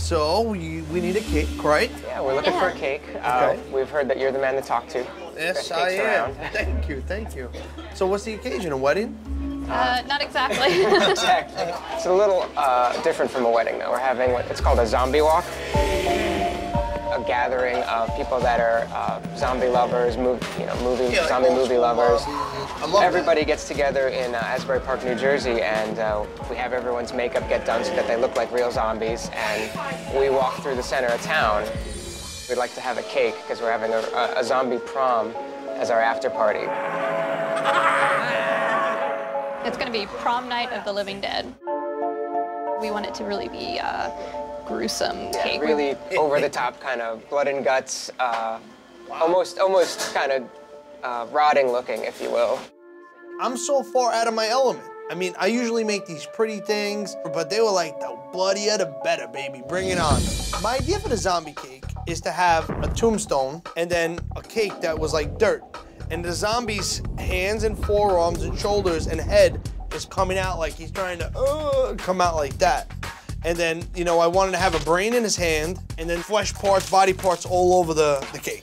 So we need a cake, right? Yeah, we're looking for a cake. Okay. We've heard that you're the man to talk to. Yes, Best I cakes am. around. Thank you, thank you. So what's the occasion, a wedding? Not exactly. Exactly. It's a little different from a wedding, though. We're having it's called a zombie walk. A gathering of people that are zombie lovers, zombie movie lovers. I love Everybody that. gets together in Asbury Park, New Jersey, and we have everyone's makeup get done so that they look like real zombies, and we walk through the center of town. We'd like to have a cake because we're having a zombie prom as our after party. It's going to be prom night of the living dead. We want it to really be gruesome cake. Really over-the-top kind of blood and guts, almost kind of rotting looking, if you will. I'm so far out of my element. I mean, I usually make these pretty things, but they were like, the bloodier the better, baby, bring it on. My idea for the zombie cake is to have a tombstone and then a cake that was like dirt. And the zombie's hands and forearms and shoulders and head is coming out like he's trying to come out like that. And then, you know, I wanted to have a brain in his hand and then flesh parts, body parts all over the cake.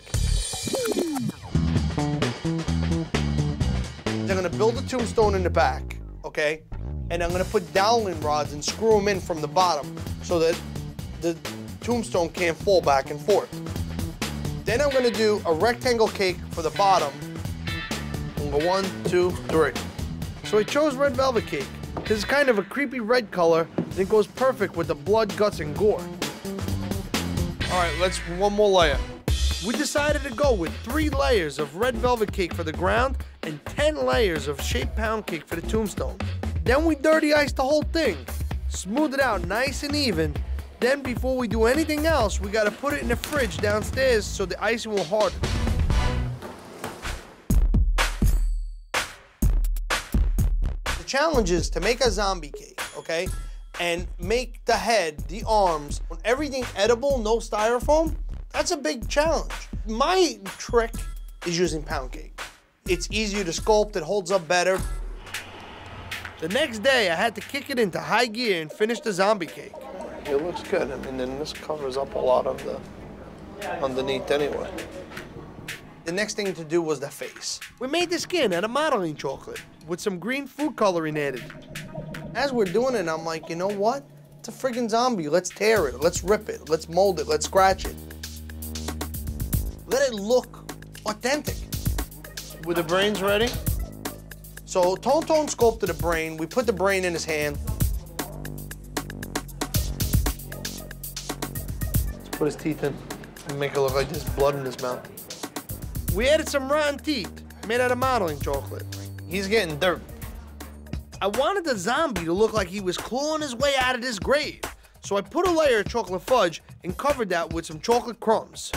I'm gonna build a tombstone in the back, okay? And I'm gonna put dowling rods and screw them in from the bottom so that the tombstone can't fall back and forth. Then I'm gonna do a rectangle cake for the bottom. I'm gonna go 1, 2, 3. So I chose red velvet cake. This is kind of a creepy red color, and it goes perfect with the blood, guts, and gore. All right, let's one more layer. We decided to go with 3 layers of red velvet cake for the ground and 10 layers of shaped pound cake for the tombstone. Then we dirty iced the whole thing, smooth it out nice and even. Then before we do anything else, we gotta put it in the fridge downstairs so the icing will harden. The challenge is to make a zombie cake, okay? And make the head, the arms, everything edible, no styrofoam. That's a big challenge. My trick is using pound cake. It's easier to sculpt, it holds up better. The next day, I had to kick it into high gear and finish the zombie cake. It looks good. I mean, then this covers up a lot of the underneath anyway. The next thing to do was the face. We made the skin out of modeling chocolate with some green food coloring added. As we're doing it, I'm like, you know what? It's a friggin' zombie. Let's tear it, let's rip it, let's mold it, let's scratch it. Let it look authentic. Were the brains ready? So Tone sculpted a brain. We put the brain in his hand. Let's put his teeth in and make it look like there's blood in his mouth. We added some rotten teeth made out of modeling chocolate. He's getting dirt. I wanted the zombie to look like he was clawing his way out of this grave. So I put a layer of chocolate fudge and covered that with some chocolate crumbs.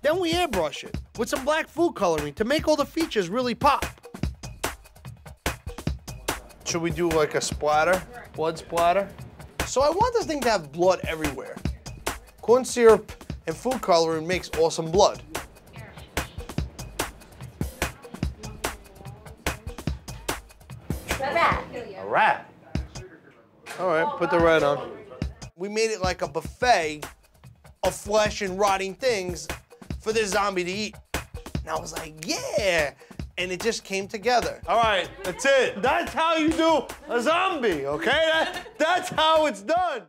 Then we airbrush it with some black food coloring to make all the features really pop. Should we do like a splatter? Blood splatter? So I want this thing to have blood everywhere. Corn syrup and food coloring makes awesome blood. A rat. All right, put the rat on. We made it like a buffet of flesh and rotting things for this zombie to eat. And I was like, yeah. And it just came together. All right, that's it. That's how you do a zombie, okay? That's how it's done.